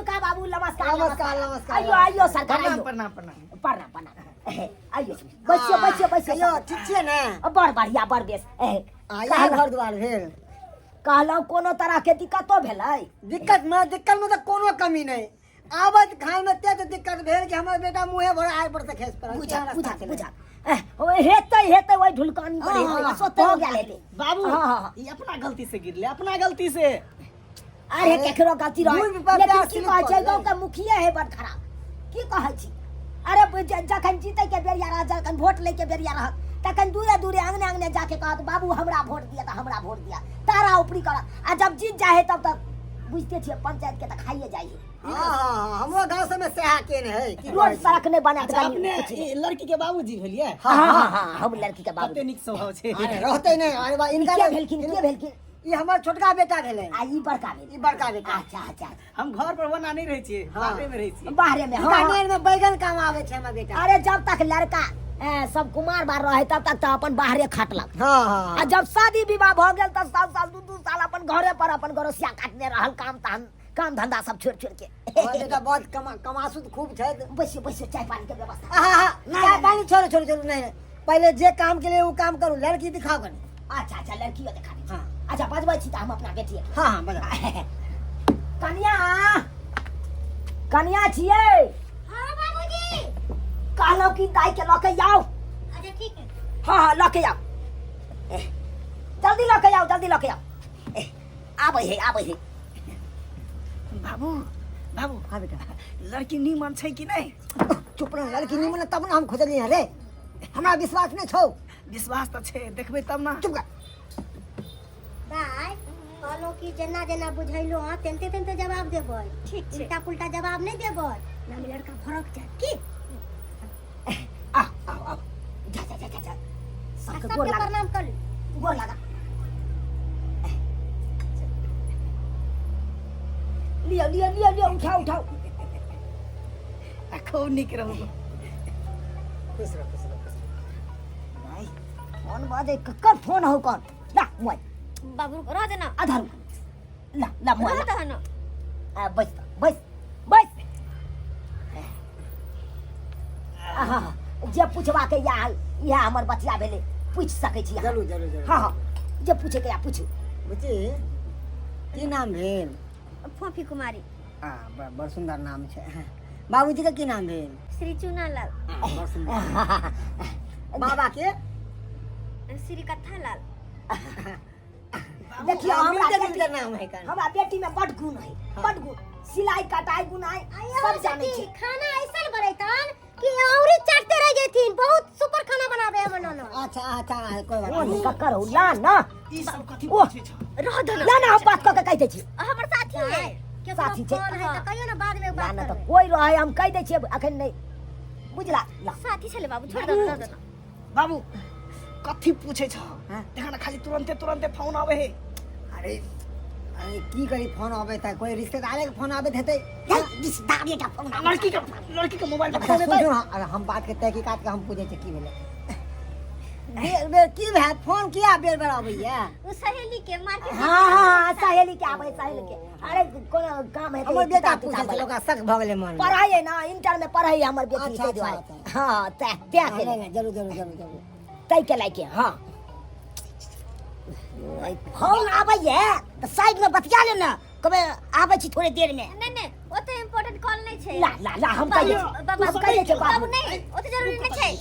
का बाबू नमस्कार नमस्कार नमस्कार आइयो आइयो सरकार प्रणाम आइयो प्रणाम प्रणाम प्रणाम प्रणाम आइयो बैसियो कहियो ठीक छियै ने बड़ बढ़िया बड़ बेस आया घर द्वार भेल कहलहुँ कोनो तरह के दिक्कतो भेलै दिक्कत में तो कोनो कमी नहीं आबत खान में ते दिक्कत भेल कि हमर बेटा मुंहे भर आय पर से खेस पर बुझा बुझा बुझा हेतै ओइ ढुलकानी पर हेतै सोते हो गेल हेतै बाबू ये अपना गलती से गिरले अपना गलती से अरे केकरो गलती रहे दूर पर लेकिन प्यास की सिलिप कहै छै कर गाँव के मुखिया है बड़ खराब की कहै छी अरे जखन जीते के बेरिया रह जखन वोट ले के बेरिया रह तखन दूरे दूरे अंगने अंगने जाके कहत बाबू हमरा वोट दिया त हमरा वोट दिया तारा ऊपरी कर आ जब जीत जाए तब तक बुझते छियै पंचायत के त खाइए जाइए हां हमरो गांव से में सेहा केन है कि रोड सड़क नहीं बना अच्छा अपने लड़की के बाबूजी भेलिए हां हम लड़की के बाबू कते निक स्वभाव छै अरे रहते नहीं अरे बा इनका के भेलखिन ई हमर छोटका बेटा भेलै आ ई बड़का भेल ई बड़का बेटा अच्छा अच्छा हम घर पर बना नहीं रहे छिए बाहर में रहे छिए बाहरे में दुकान में बैगन काम आवे छै हमर बेटा अरे जब तक लड़का सब कुमार बार रहे तब तक तो अपन बाहरे खटलक हां हां आ जब शादी विवाह भ गेल त साल दू साल अपन घरे पर अपन गरोसिया काटने रहल काम धंधा सब छोड़ के हमर बेटा बहुत कमासुत खूब छै बैसियो चाय पानी के व्यवस्था हां चाय पानी छोड़ नहीं पहले जे काम के लिए वो काम करू लड़की दिखाओ कनी अच्छा लड़कियों दिखा दी हां अच्छा बजबै छी त हम अपना बेटी हां हां बजा कन्या छियै हाँ बाबूजी। कहलौं कि दाई के लऽ के आओ अच्छा ठीक है। हाँ लऽ के आओ जल्दी लऽ के आओ आबै है बाबू बाबू हां बेटा लड़की नीमन छै कि नहीं चुप रह लड़की निमन तब ना हम खोजलिए रे हमरा विश्वास नहीं छौ विश्वास तो छै देखबे तब ना चुप कर दाई कहलो कि जेना जेना बुझैलो हां तेनते तेनते जवाब देबै। ठीक छै। उल्टा पुल्टा जवाब नहीं देबै ना लड़का फरक जाय की आओ जा सबके गोर सबके लगा प्रणाम कर गोर लगा लियो उठाओ खूब निक रहू खुश रह भाई फोन बाजे ककर फोन हो कौन ला मोबाइल बाबू रह देना आधार ला मोबाइल रह देना बस जे पूछवा के या हमर बचिया भेले पूछ सकै छी जरूर हां जे पूछे के या पूछू बुझी की नाम भेल फोफी कुमारी बड़ सुंदर नाम छै बाबूजी का की नाम भेल श्री चुनालाल बड़ सुंदर बाबा के श्री कथालाल देखियो हमरा नाम है का हमरा बेटी में बड़ गुण है बड़ गुण सिलाई कटाई बुनाई सब जाने छी खाना ऐसा बनेतन कि औरी चटते रह जेथिन बहुत सुपर खाना बनावे है मनोनो अच्छा कोई बात ओ नहीं ककर हो ला ना ई सब कथि ओ पूछे छ रह देना ला हम बात क के कह दे छी हमर साथी है साथी छै। कौन है त कहियो ना बाद में ना बात ना तो करबै। कोई रहे हम कह दे छी अखन नहीं बुझला ला साथी छले बाबू छोड़ देना रह देना बाबू कथि पूछे छ हाँ? देखा ना खाली तुरंते फोन आवे है अरे की करी फोन आवे त कोई रिश्तेदार के फोन आवे हेतै रिश्तेदारी का फोन लड़की के मोबाइल पर अच्छा फोन सुन देतै अरे हम बात के तहकीकात के हम पूछे छी की भेलै बेर की भै फोन किया बेर आबैया वो सहेली के मार्केट हां सहेली के आवे सहेली के अरे कोनो काम है हमर बेटा पूछे छै ओकरा शक भ गेलै मन पढ़ाई है ना इंटर में पढ़ाई है हमर बेटी अच्छा, के दुआरे अच्छा। हां त्या के नहीं जरूर तै के लायके हां फोन आबै है तो साइड में बतिया ले ना कबे आबै छी थोड़े देर में नहीं वो तो इम्पोर्टेंट कॉल नहीं छै ला हम कह दे बाबा हम कह दे छी बाबू बाबू नहीं वो तो जरूरी नहीं छै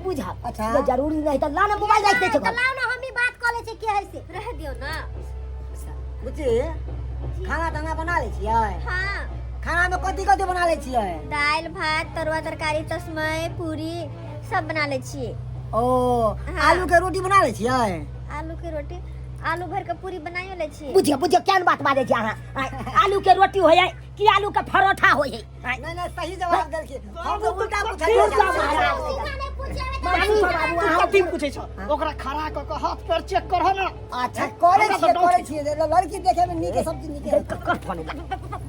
बुझा अच्छा। तो जरूरी नहीं तो ला ना मोबाइल रख दे तो छी लाओ ना हम ही बात कर ले छै के है से रह दियो ना बुझी खाना ताना बना ले छियै हां खाना में कथी बना ले छियै दाल भात तरुआ तरकारी तस्मै पूरी सब बना ले छिए ओ हाँ। आलू के रोटी बना ले छियै आलू के रोटी आलू भर के पूरी बनाइयो ले छिए बुझियो केन बात बाजे छी अहाँ आलू के रोटी होय है कि आलू के परोठा होय है नहीं सही जवाब देल छी हम तो उल्टा उल्टा पूछलियै कथि पूछे छ ओकरा खड़ा क के हाथ पर चेक करह ना अच्छा करे छियै लड़की देखे में नीक सब चीज नीक ककर फोन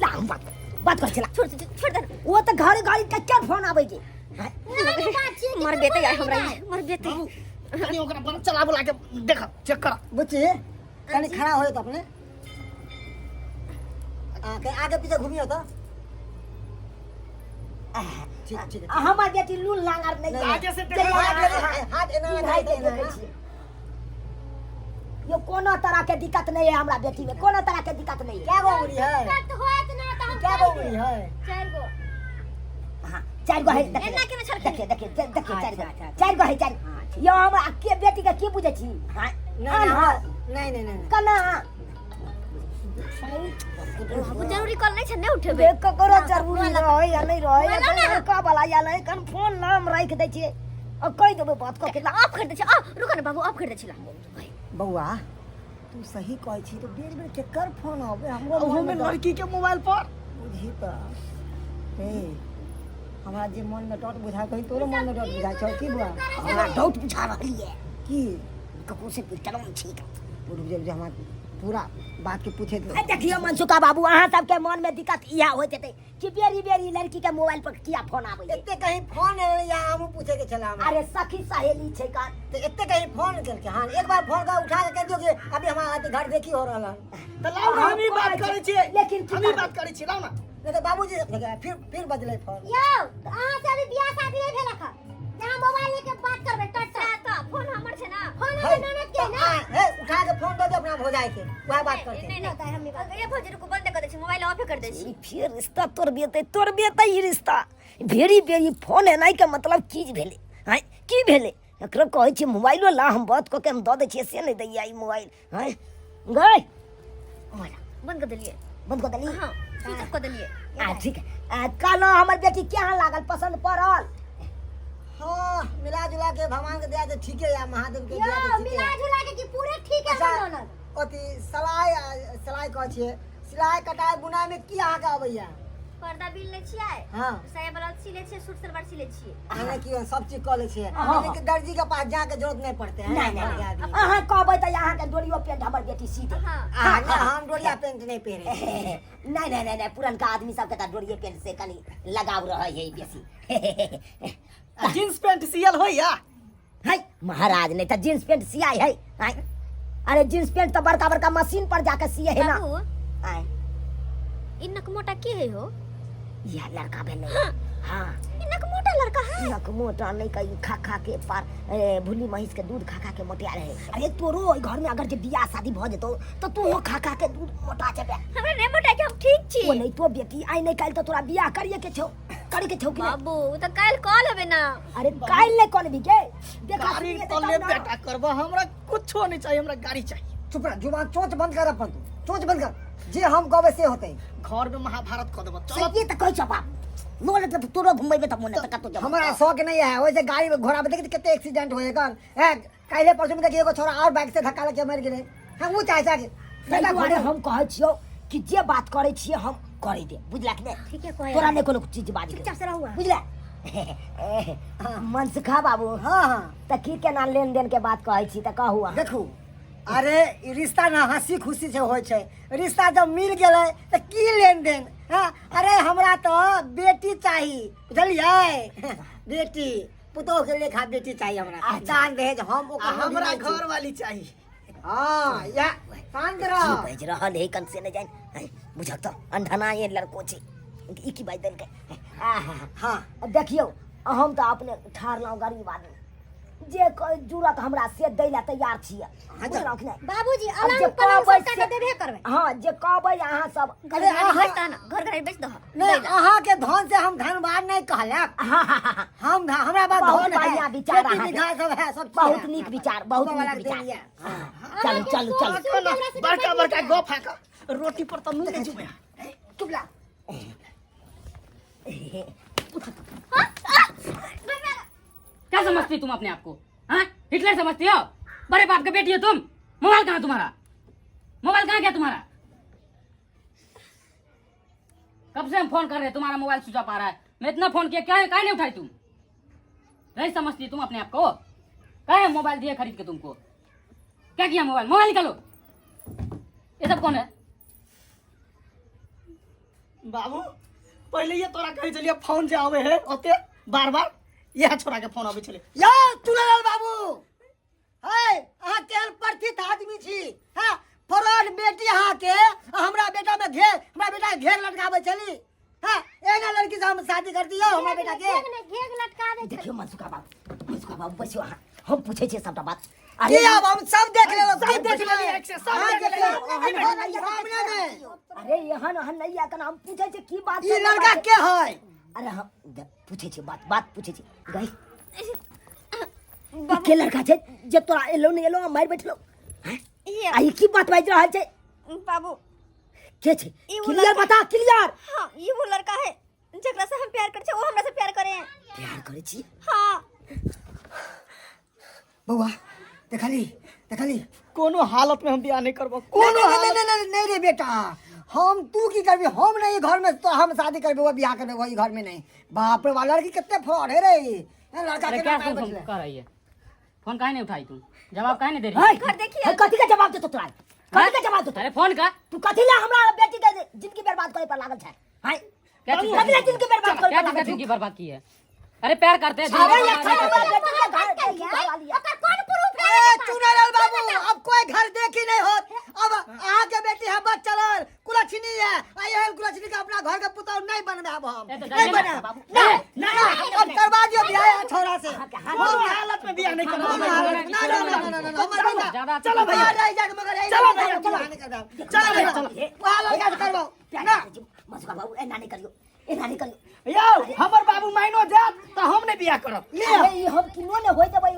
ला हम बात कर छला छोड़ दे वो तो घड़ी ककर फोन आबै छै मर बेटे यार हमरा मर बेटे कनी ओकरा बन चला बुला के देख चेक कर बुझी कनी खड़ा होय त अपने आगे पीछे घूमियो तो ठीक ठीक है हमार बेटी लूल लांगर नहीं है। आगे से जे देखो, हाथ एना भाई के देखै छियै। यो कोनो तरह के दिक्कत नहीं है हमरा बेटी में, कोनो तरह के दिक्कत नहीं है। क्या गो उंगली है दिक्कत होत ना त हम क्या गो उंगली है 4 गो हाँ 4 गो है। एना के छड़ देखिए देखिए देखिए 4 अच्छा, गो अच्छा, 4 गो है 4। यो हम के बेटी के की बुझै छी? हां नहीं कना बाबू जरूरी कॉल नहीं छ नहीं उठेबे। देख ककरो जरूरी रहे या नहीं रहे या का वाला या नहीं कन फोन नाम राख दै छियै और कह देबै बात क के ऑफ कर दे छ। रुक ना बाबू ऑफ कर दे छिला। बउआ तू सही कहै छी तो बेर बेर केकर फोन आवे हमरो ओहो में लड़की के मोबाइल पर बुझी त ए हमरा जे मन में डॉट बुझा कहीं तोरो मन में डॉट बुझा छौ की बुआ हमरा डाउट बुझा रहली है की ककरो से पूछलौ ठीक रुक जा हमरा पूरा बात के पूछे दे देखियो मनसुका बाबू अहाँ सबके मन में दिक्कत इहा होइत हेतै कि बेरी बेरी लड़की के मोबाइल पर किया फोन आबै है। एते कहीं फोन या हम पूछे के छला हमरा अरे सखी सहेली छै का तो एते कहीं फोन करके हां एक बार फोन का उठा के कह दियो कि अभी हमारा घर देखी हो रहल तो लाओ ना हम ही बात करे छियै, लेकिन हम ही बात करे छियै, लाओ ना। नहीं तो बाबूजी फिर बजले फोन यो अहाँ से अभी बियाह शादी नहीं भेला का यहाँ मोबाइल लेके बात करबे टट त फोन हमर छै ना फोन हमर ननद के ना है उठा के फोन दे दे अपना भौजाई के वह बात करते नहीं नहीं हम बात ये भौजी को बंद कर दे छी मोबाइल ऑफ कर दे छी। फिर रिश्ता तोड़ बेतै ई रिश्ता भेरी बेरी फोन है नहीं के मतलब चीज भेले हैं की भेले एकरो कहै छी मोबाइलो ला हम बात क के हम द दै छियै से नहीं दैया ई मोबाइल हैं गई बंद कर दिलिए। बंद कर देली हां स्विच ऑफ कर दिलिए। ठीक है कालो हमर बेटी केहन लागल पसंद पड़ल? हां मिला जुला के भगवान के दया से ठीक है या महादेव के दया यो से ठीक मिला है जुला के की पूरे ठीक है अच्छा, ननद। अथी सिलाई कहै छियै सिलाई कटाई बुनाई में की अहाँ के आबैया पर्दा बिल ले छियै हां साया ब्लाउज सिले छियै सूट सलवार सिले छियै। हमें की सब चीज कर ले छियै लेकिन दर्जी के पास जाके जरूरत नहीं पड़ते हैं नहीं अहाँ कहबै त अहाँ के डोरियो पेंट हमर बेटी सी दे। हां हम डोरिया पेंट नहीं पहने नहीं पुरनका आदमी सबके त डोरिये पेंट से कनी लगाव रहै है बेसी। जींस पैंट सियल होइया है महाराज नहीं तो जींस पैंट सियाई है हैं? अरे जींस पैंट तो बड़का बड़का मशीन पर जाके सिए है ना। बाबू हैं? इनक मोटा के है हो? यह लड़का भेले हाँ इनक मोटा लड़का है। इनक मोटा नहीं कहीं खा के पार भूली महिष के दूध खा के मोटिया रहे। अरे तोरो ओइ घर में अगर जे बियाह शादी भ जेतो तो तू खा के दूध मोटा जेबे। हमरा नहीं मोटा के हम ठीक छी। ओ नहीं तो बेटी आई नहीं काल तो तोरा बियाह करिए के छौ करे के छौ कि नहीं? बाबू उ त काल कॉल होबे ना। अरे काल नहीं कोन भी के देखा गाड़ी सुनिए तो ले बेटा करबा, हमरा कुछो नहीं चाहिए, हमरा गाड़ी चाहिए। चुप रह जुबान चोंच बंद कर अपन तू चोंच बंद कर जे हम कहबे से होते घर में महाभारत कर देबो। चलो ये तो कह छ बाप लोले तो तोरो घुमबे त मोने त कतो जब हमारा शौक नहीं है वैसे गाड़ी में घोड़ा पे देखते कितने एक्सीडेंट होएगा काले परसों में देखिए एगो छोरा और बाइक से धक्का लगे मर गेले हम वो चाहे कि बेटा घोड़े हम कहै छियो कि जे बात करे छिए हम करे दे बुझला कि नहीं? ठीक है कोई तोरा ने कोनो चीज बाज चुपचाप से रहू। बुझला मन से खा बाबू हाँ त की केना लेन देन के बात कहै छी त कहू अहाँ। देखू अरे ई रिश्ता ना हंसी खुशी से होय छै रिश्ता जब मिल गेलै त की लेन देन हाँ अरे हमरा तो बेटी चाहिए बुझलिए बेटी पुतोह के लेखा बेटी चाहिए हमरा दान दहेज हम हमरा घर वाली चाहिए। हाँ या शांत रह भेज रहल है कन से न जान बुझक तो अंधना ये लड़को छी ई की बात देल के हाँ देखियो हम तो अपने ठारलौ गरीब आदमी जे जुरत हमरा से दैला तैयार छिए बुझलौ कि नहीं? बाबूजी अब जे अलग पलंग कहबै सब काट देबे करबे। हाँ जे कहबै अहाँ सब अरे घर घर बेच दो। नहीं अहाँ के धन से हम धनवान नहीं कहलक हम हमरा बात बहुत धन है बढ़िया विचार खेती अहाँके। बिघा सब है सब बहुत नीक विचार बहुत नीक विचार। चलो चलो चलो बड़का बड़का गो फाका रोटी पर तो मुंह नहीं जुबे। चुप ला क्या समझती तुम अपने आप को? हाँ हिटलर समझती हो? बड़े बाप का बेटी हो तुम। मोबाइल कहाँ तुम्हारा? मोबाइल कहाँ गया तुम्हारा? कब से हम फोन कर रहे हैं, तुम्हारा मोबाइल स्विच ऑफ आ रहा है। मैं इतना फोन किया क्या है, काहे नहीं उठाई तुम? नहीं समझती तुम अपने आप को? काहे मोबाइल दिए खरीद के तुमको? क्या किया मोबाइल? मोबाइल निकालो। ये सब कौन है? बाबू पहले ये तोरा कहे चलिए फोन जे आवे है ओते बार बार यह छोड़ा के फोन आवे चले। या चुनलाल बाबू है अहाँ केहन प्रथित आदमी छी हाँ फरौड बेटी अहाँ के हमरा बेटा में घेर लटकावे चली। हां एना लड़की से हम शादी कर दियो हमरा बेटा के। घेग लटका दे। देखियो मनसुखा बाबू बसियो अहाँ हम पूछे छियै सबटा बात। अरे अब हम सब देख लेब सब देख लेब एक से सब देख लेब। सामने में अरे यहाँ नहीं आकन हम पूछे छियै की बात। ई लड़का के है? अरे हम पूछे छियै बात पूछे छियै गई के लड़का छै जे तोरा एलो नहीं एलो मार बैठलो ये आई की बात बाज रहल छै बाबू के छै ई वो क्लियर बता क्लियर। हाँ ये वो लड़का है जकरा से हम प्यार करे छै वो हमरा से प्यार करे हैं। प्यार करे छी हाँ बउआ देखली कोनो हालत में हम बियाह नहीं करबो। कोनो नहीं रे बेटा हम तू की करबी हम नहीं घर में तो हम शादी करबे वो बियाह करबे वही घर में नहीं। बाप रे वाला लड़की कितने फ्रॉड है रे लड़का अरे के क्या नाम तुम बैठले। कर रही है? फोन काहे नहीं उठाई तुम? जवाब काहे नहीं दे रही? घर देखिए कथी का जवाब देतो तोरा कथी का जवाब देतो अरे फोन का तू कथी ला हमरा बेटी के जिंदगी बर्बाद करे पर लागल छै हाय क्या कथी ला जिंदगी बर्बाद करे क्या पर लागल छै। जिंदगी बर्बाद की है? अरे प्यार करते हैं अरे जिंदगी ये बर्बाद खाना नहीं करते। बेटी के घर वाली है कौन प्रूफ ए चुनैलाल बाबू अब कोई घर देखी नहीं होत। अब अहाँ के बेटी है बच चलल कुलछनी है आ ये कुलछनी के अपना घर के पुतौ नहीं बनबाब हम ये तो नहीं जाइए ना बना बाबू। नहीं अब करवा दियो बियाह छोरा से। कोनो हालत में बियाह नहीं करबो। ज्यादा चलो भैया चलो भैया चलो भैया चलो वहां लड़का से करवाओ ना मसुका बाबू एना नहीं करियो यो हमर बाबू माइनो जात त हम नहीं बियाह करब। अरे ई हम किनो ने होय देबै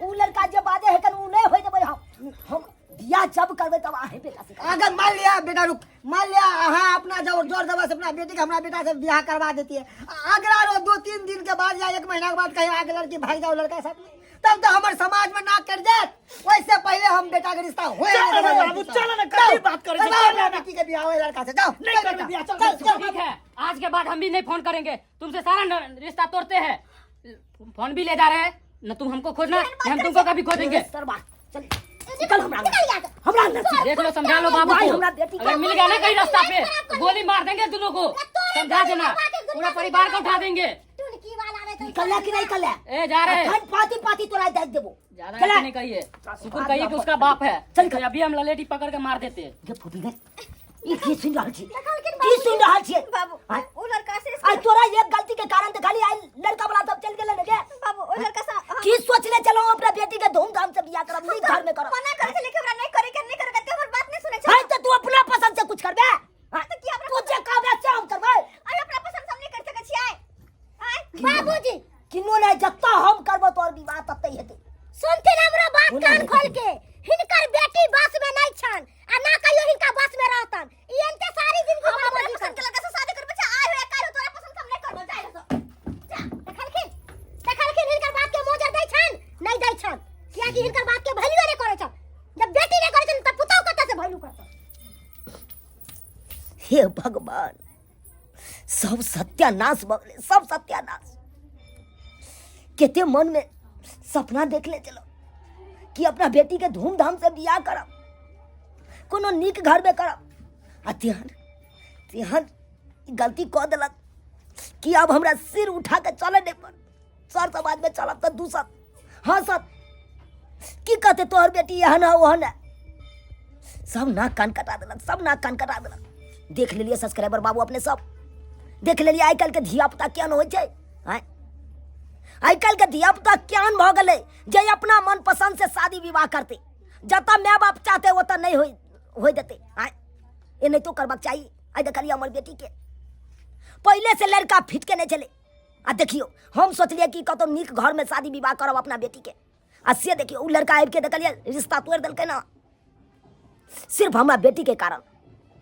उ लड़का जे बादे है कन उ नहीं होय देबै हम बियाह जब करबै तब आहे बेटा से अगर मान लिया बेटा रुक मान लिया हाँ अपना जोर जबरदस्त अपना बेटी का हमारा बेटा से ब्याह करवा देती है। अगर 2-3 दिन के बाद या 1 महीना के बाद कहीं आगे लड़की भाग जाओ लड़का साथ में तब तो हमारे समाज में नाक कट जाए। वैसे पहले हम बेटा का रिश्ता होए चलो ना बाबू, चलो ना, कभी बात करे छी। चलो बेटी के ब्याह होए लड़का से जाओ नहीं करबे बियाह, चल ठीक है, आज के बाद हम भी नहीं फोन करेंगे। तुमसे सारा रिश्ता तोड़ते हैं। फोन भी ले जा रहे हैं न, तुम हमको खोजना न हम तुमको कभी खोजेंगे। सरबा चल निकल हमरा अंदर से देख लो, समझा लो बाबू भाई, को। हमरा बेटी अगर मिल गया ना कहीं रास्ता पे तो गोली मार देंगे दोनों को। समझा देना, पूरा परिवार को उठा देंगे। टुनकी वाला रे तो निकल कि नहीं निकल ए जा रहे हैं। पाती तोरा देख देबो ज्यादा चला। ऐसे नहीं कहिए, शुक्र कहिए कि उसका बाप है। चल। तो अभी हम ललेटी पकड़ के मार देते। ये फूटी गए ई की सुन रहल छी की सुन रहल छी बाबू आय वो लड़का से आई तोरा एक गलती के कारण तो खाली आई लड़का वाला सब चल गेले लगे बाबू वो लड़का सा की सोचले चलो अपना बेटी के धूमधाम से बियाह करब नहीं घर में करब मना करे से लेके हमरा नहीं करे के हमर बात नहीं सुने हां तो तू अपना पसंद से कुछ करबे तो की हमरा तू जे कहबे से हम करबै आई अपना पसंद हम नहीं कर सके छी आय बाबूजी किनो नहीं जत्ता हम करबो तोर विवाह तत्ते हेतै सुनते ना हमरा बात कान खोल के हिनकर बेटी बस में नहीं छन आ ना कहियो हिनका बस में रहतन ई एनते सारी जिंदगी हमरा पसंद के लड़का से शादी करबे छ आय होय काल तोरा पसंद हम नहीं करबो जाय जा देखलखिन हिनकर बात के मोजर दै छन नहीं दै छन किया कि हिनकर बात के वैल्यू नहीं करे छन जब बेटी नहीं करे छन त पुतौ कत से वैल्यू करत। हे भगवान सब सत्यानाश भ गेलै सब सत्यानाश केते मन में सपना देख ले चलो कि अपना बेटी के धूमधाम से बियाह करब कोनो नीक घर में करब आ तिहन गलती कह देलक कि अब हमरा सिर उठा के चले नहीं पर सर समाज में चलब तो दूसर हाँ सर की कहते तोहर बेटी एहन है ओहन है सब नाक कान कटा देलक सब नाक कान कटा देलक। देख लेलिए सब्सक्राइबर बाबू अपने सब देख लेलिए आइ काल्हि के धिया पुता केहन होइ छै आइ काल्हि के धिया पुता केहन भऽ गेलै जे अपना मन पसंद से शादी विवाह करते जतऽ माय बाप चाहते ओतऽ नहीं होय देते आइ ए नहीं तो करबाक चाहिए। आइ देखलिए हमर बेटी के पहले से लड़का फिट के नहीं चले आ देखियो हम सोचलिए कि कतौ नीक घर में शादी विवाह करब अपना बेटी के आ से देखियो उ लड़का आबि के देखलिए रिश्ता तोड़ देलकै ना सिर्फ हमरा बेटी के कारण।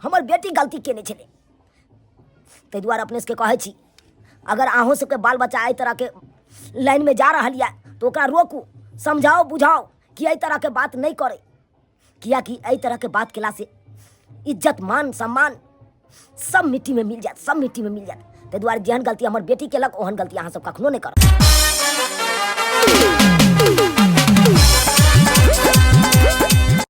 हमर बेटी गलती केने छलै ताहि दुआरे अपने सबके कहै छी अगर अहों सबके बाल बच्चा एहि तरह के लाइन में जा रहल यऽ तो ओकरा रोकू समझाओ बुझाओ कि एहि तरह के बात नहीं करे किया कि एहि तरह के बात केला से इज्जत मान सम्मान सब मिट्टी में मिल जात सब मिट्टी में मिल जात। ताहि दुआरे जेहन गलती हमर बेटी केलक ओहन गलती अहाँ सब कखनो नहीं करब।